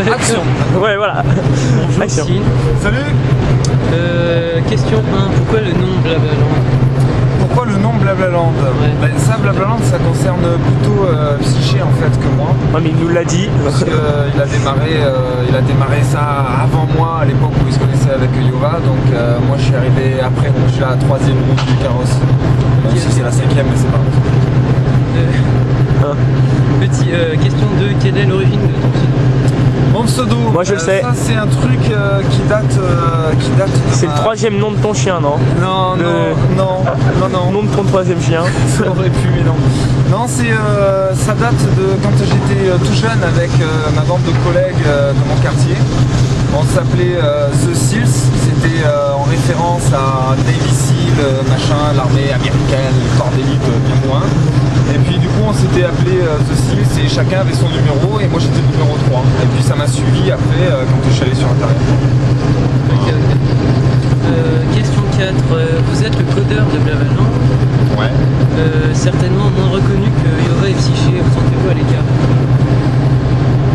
Action. Ouais, voilà. Bonjour Action. Cine. Salut. Question 1, pourquoi le nom Blablaland? Pourquoi le nom Blablaland? Ouais. Ben, ça, Blablaland, ça concerne plutôt Psyché en fait que moi. Ouais, mais il nous l'a dit. Parce qu'il il a démarré ça avant moi, à l'époque où il se connaissait avec Yova. Donc moi je suis arrivé après, donc je suis à la 3e roue du carrosse. Même si c'est la 5e, mais c'est pas grave. Question 2, quelle est l'origine de ton pseudo? Mon pseudo, Moi, je le sais. ça c'est un truc qui date de C'est le 3e nom de ton chien, non? Non, non. Nom de ton 3e chien. Ça aurait pu, mais non. Non, ça date de quand j'étais tout jeune avec ma bande de collègues de mon quartier. On s'appelait The Seals, c'était en référence à Navy Seal, machin, l'armée américaine, le corps d'élite bien moins. Et puis du coup on s'était appelé The Seals et chacun avait son numéro et moi j'étais numéro 3. Et puis ça m'a suivi après quand je suis allé sur internet. Ok. Question 4, vous êtes le codeur de Blablaland. Ouais. Certainement moins reconnu que Yova et Psyché, vous sentez-vous à l'écart?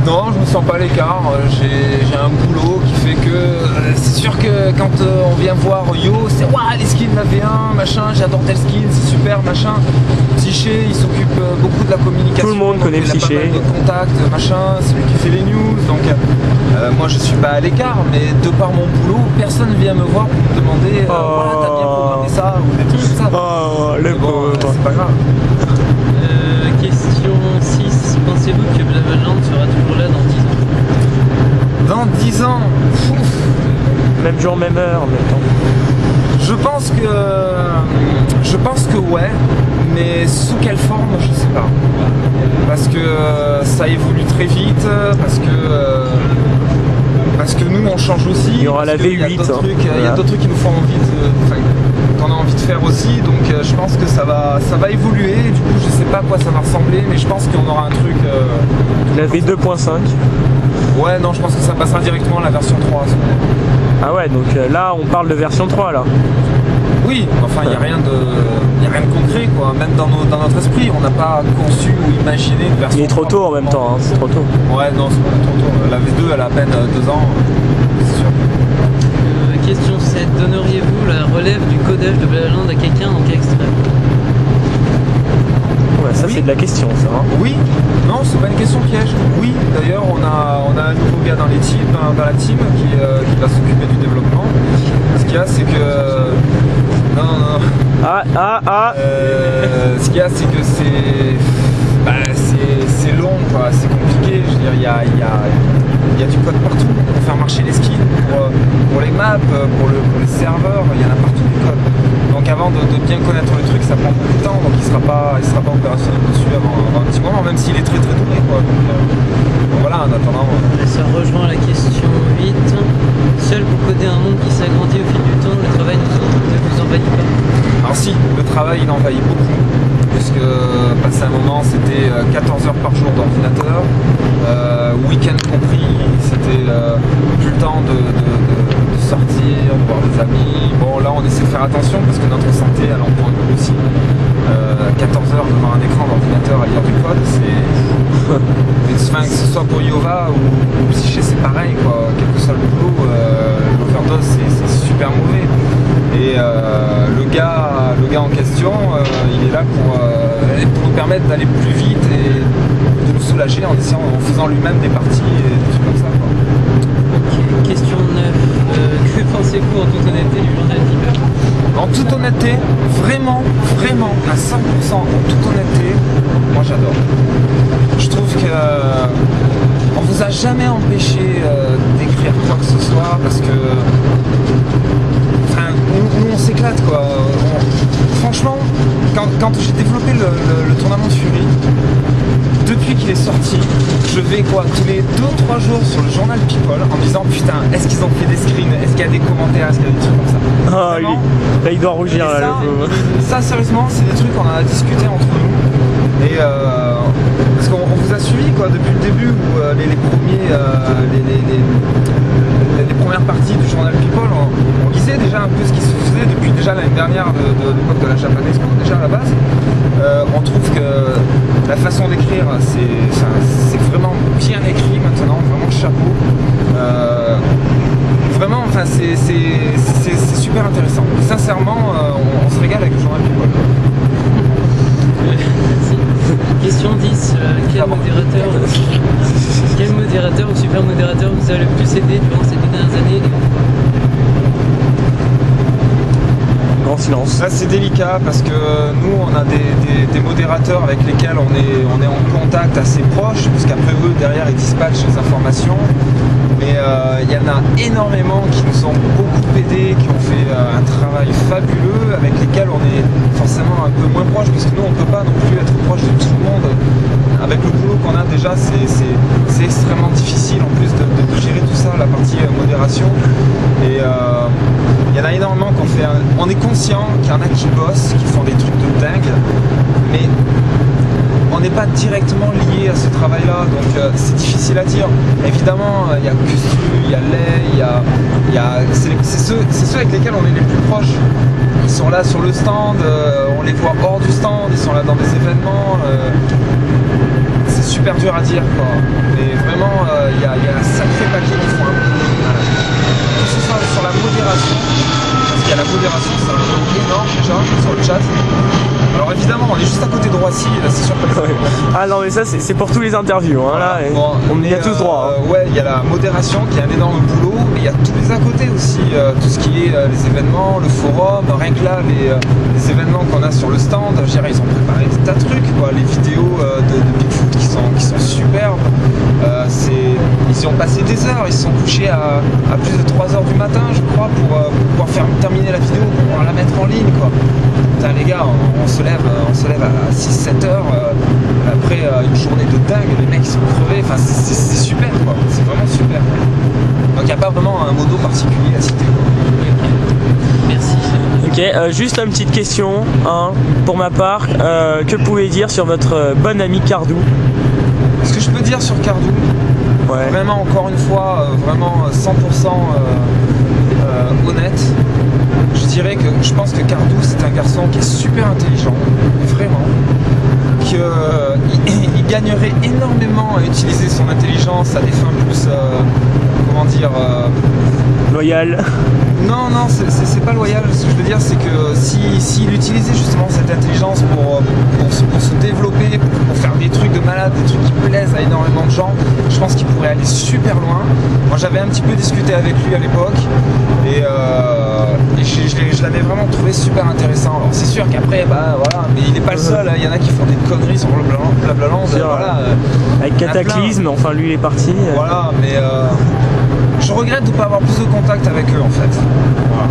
Non, je me sens pas à l'écart, j'ai un boulot qui fait que c'est sûr que quand on vient voir Yo, c'est waouh les skins de la V1, machin, j'adore tel skin, c'est super, machin. Psyché, il s'occupe beaucoup de la communication. Tout le monde connaît Psyché. Il a pas mal de contacts, machin, c'est lui qui fait les news, donc moi je suis pas à l'écart, mais de par mon boulot, personne vient me voir pour me demander voilà, t'as bien programmé ça ou des trucs comme ça. Oh, le Bon, pauvre. c'est pas grave. Question 6, pensez-vous que Blablaland sera toujours là dans 10 ans? Dans 10 ans, Même jour, même heure, en même temps. je pense que ouais, mais sous quelle forme, je sais pas. Parce que ça évolue très vite, parce que nous on change aussi. Il y aura la V8. Il y a d'autres trucs qui nous font envie qu'on a envie de faire aussi, donc je pense que ça va évoluer. Du coup, je sais pas à quoi ça va ressembler, mais je pense qu'on aura un truc. La V2.5. Ouais, non, je pense que ça passera directement à la version 3. Ah ouais, donc là, on parle de version 3, là. Oui, enfin, il n'y a rien de concret, quoi. Même dans notre esprit, on n'a pas conçu ou imaginé une version. Il est trop tôt en même temps, hein, c'est trop tôt. Ouais, non, c'est pas trop tôt. La V2, elle a à peine 2 ans, c'est sûr. Question 7, donneriez-vous la relève du codage de Blablaland à quelqu'un en cas extrême? Ouais, ça, Oui. c'est de la question, ça. Hein. Oui, non, c'est pas une question piège. Oui, d'ailleurs, on a un nouveau gars dans la team qui va s'occuper du développement. Ce qu'il y a, c'est que. Non. Ce qu'il y a, c'est que c'est long, quoi. C'est compliqué. Je veux dire, il y a du code partout pour faire marcher les skins, pour les maps, pour les serveurs. Il y en a partout du code. Donc avant de bien connaître le truc, ça prend beaucoup de temps. Donc il sera pas opérationnel dessus avant un petit moment, même s'il est très doué, quoi. Donc voilà, en attendant. Ça rejoint la question 8. Seul pour coder un monde qui s'agrandit au fil du temps, le travail ne vous envahit pas? Alors si, le travail il envahit beaucoup, puisque passer un moment c'était 14 heures par jour d'ordinateur, week-end compris, c'était plus le temps de sortir, de voir des amis. Bon là on essaie de faire attention parce que notre santé elle en prend un coup aussi. 14 heures devant un écran d'ordinateur à lire du code, que ce soit pour Yova ou Psyché c'est pareil quoi, quel que soit le boulot, l'overdose c'est super mauvais. Et le gars en question, il est là pour nous permettre d'aller plus vite et de nous soulager en faisant lui-même des parties et des trucs comme ça. Quoi. Ok, question 9. Que pensez-vous en toute honnêteté du journal People? En toute honnêteté, vraiment, à 100%, en toute honnêteté, moi j'adore. Je trouve que on vous a jamais empêché d'écrire quoi que ce soit parce que nous on s'éclate quoi. Franchement, quand j'ai développé le tournament de Fury, depuis qu'il est sorti, je vais tous les 2-3 jours sur le journal People en me disant putain, est-ce qu'ils ont fait des screens, est-ce qu'il y a des commentaires, est-ce qu'il y a des trucs comme ça. Ah, là, il doit rougir, là, le pauvre. Ça, sérieusement, c'est des trucs qu'on en a discuté entre nous. Et parce qu'on vous a suivi quoi depuis le début où les premières parties du journal People, on lisait déjà un peu ce qui se faisait depuis déjà l'année dernière de l'époque de la Japan Expo déjà à la base. On trouve que la façon d'écrire c'est vraiment bien écrit maintenant, vraiment chapeau. Vraiment, enfin, c'est super intéressant. Sincèrement, on se régale avec le journal People. Merci. Question 10. Quel modérateur ou super modérateur vous a le plus aidé durant ces 2 dernières années et pourquoi? Grand silence. Là c'est délicat parce que nous on a des modérateurs avec lesquels on est en contact assez proche, puisqu'après eux derrière ils dispatchent les informations. Mais il y en a énormément qui nous ont beaucoup aidés, qui ont fait un travail fabuleux, avec lesquels on est forcément un peu moins proche, parce que nous on ne peut pas non plus être proche de tout le monde. Avec le boulot qu'on a déjà, c'est extrêmement difficile en plus de gérer tout ça, la partie modération. Et il y en a énormément qu'on fait. On est conscient qu'il y en a qui bossent, qui font des trucs de dingue, mais on n'est pas directement lié à ce travail-là, donc c'est difficile à dire. Évidemment, il y a Custu, il y a Lay, c'est ceux avec lesquels on est les plus proches. Ils sont là sur le stand, on les voit hors du stand, ils sont là dans des événements. C'est super dur à dire, quoi. Mais vraiment, il y a un sacré paquet qui font un boulot. Voilà. Que ce soit sur la modération, parce qu'il y a la modération, c'est un jeu énorme déjà sur le chat. Alors évidemment, on est juste à côté de Roissy, là c'est sûr que Ah non mais ça c'est pour tous les interviews, hein, là, bon, on y a tous droit. Hein. Ouais, il y a la modération qui est un énorme boulot, mais il y a tous les à côté aussi, tout ce qui est les événements, le forum, rien que là, les événements qu'on a sur le stand, je dirais, ils ont préparé des tas de trucs, quoi, les vidéos de Bigfoot qui sont superbes, ils y ont passé des heures, ils se sont couchés à plus de 3 heures du matin, je crois, pour pouvoir terminer la vidéo, pour pouvoir la mettre en ligne, quoi. Putain, les gars, on se lève à 6-7 heures après une journée de dingue, les mecs ils sont crevés, enfin c'est super quoi, c'est vraiment super. Donc il n'y a pas vraiment un modo particulier à citer. Merci. Ok, juste une petite question, hein, pour ma part, que pouvez-vous dire sur votre bon ami Cardou? Ce que je peux dire sur Cardou, ouais. Vraiment encore une fois, vraiment 100% honnête. Je dirais que je pense que Cardou c'est un garçon qui est super intelligent, vraiment, qu'il gagnerait énormément à utiliser son intelligence à des fins plus, comment dire, loyal. Non, c'est pas loyal. Ce que je veux dire, c'est que s'il utilisait justement cette intelligence pour se développer, pour faire des trucs de malade, des trucs qui plaisent à énormément de gens, je pense qu'il pourrait aller super loin. Moi, j'avais un petit peu discuté avec lui à l'époque et je l'avais vraiment trouvé super intéressant. Alors, c'est sûr qu'après, bah voilà, mais il n'est pas le seul. Il y en a qui font des conneries sur Blablaland. Voilà, avec Cataclysme, enfin lui il est parti. Voilà, mais je regrette de ne pas avoir plus de contact avec eux en fait. Voilà.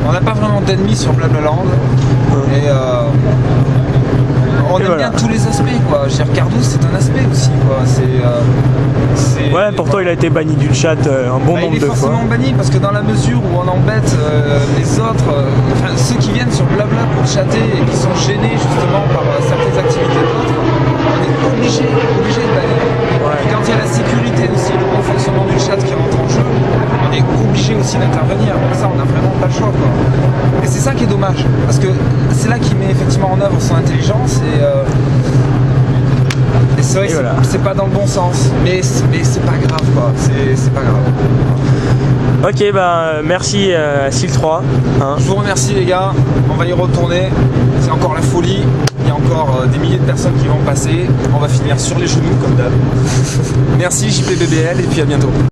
On n'a pas vraiment d'ennemis sur Blablaland et on aime bien tous les aspects quoi. Je veux dire, Cardou c'est un aspect aussi quoi. Ouais, pourtant il a été banni du chat un bon nombre de fois. Il est forcément banni parce que dans la mesure où on embête les autres, enfin ceux qui viennent sur Blabla pour chatter et qui sont gênés justement par certaines activités d'autres, on est obligé de bannir. Ouais. Et quand il y a la sécurité aussi, le bon fonctionnement du chat qui rentre en jeu, on est obligé aussi d'intervenir. Donc ça, on n'a vraiment pas le choix quoi. Et c'est ça qui est dommage, parce que c'est là qu'il met effectivement en œuvre son intelligence et c'est vrai que c'est pas dans le bon sens, mais c'est pas grave quoi, c'est pas grave. Ok, bah merci Sil 3. Hein. Je vous remercie les gars, on va y retourner, c'est encore la folie, il y a encore des milliers de personnes qui vont passer, on va finir sur les genoux comme d'hab. Merci JPBBL et puis à bientôt.